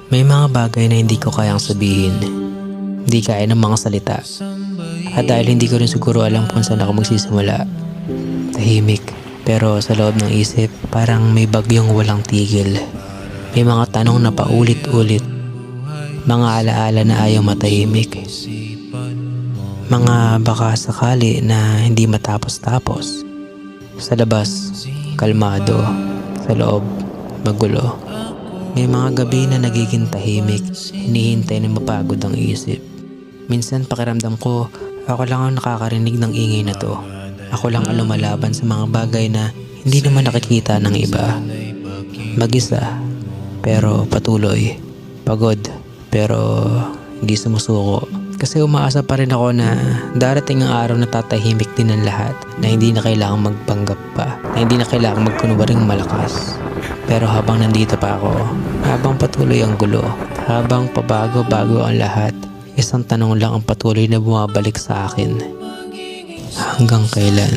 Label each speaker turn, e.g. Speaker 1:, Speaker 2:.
Speaker 1: May mga bagay na hindi ko kayang sabihin. Hindi kaya ng mga salita. At dahil hindi ko rin siguro alam kung saan ako magsisimula. Tahimik. Pero sa loob ng isip, parang may bagyong walang tigil. May mga tanong na paulit-ulit. Mga alaala na ayaw matahimik. Mga baka sakali na hindi matapos-tapos. Sa labas, kalmado. Sa loob, magulo. May mga gabi na nagiging tahimik, hinihintay na mapagod ang isip. Minsan pakiramdam ko, ako lang ang nakakarinig ng ingay na to. Ako lang ang lumalaban sa mga bagay na hindi naman nakikita ng iba. Mag-isa, pero patuloy. Pagod, pero hindi sumusuko. Kasi umaasa pa rin ako na darating ang araw na tatahimik din ang lahat, na hindi na kailangang magpanggap pa, na hindi na kailangang magkunwaring malakas. Pero habang nandito pa ako, habang patuloy ang gulo, habang pabago-bago ang lahat, isang tanong lang ang patuloy na bumabalik sa akin. Hanggang kailan?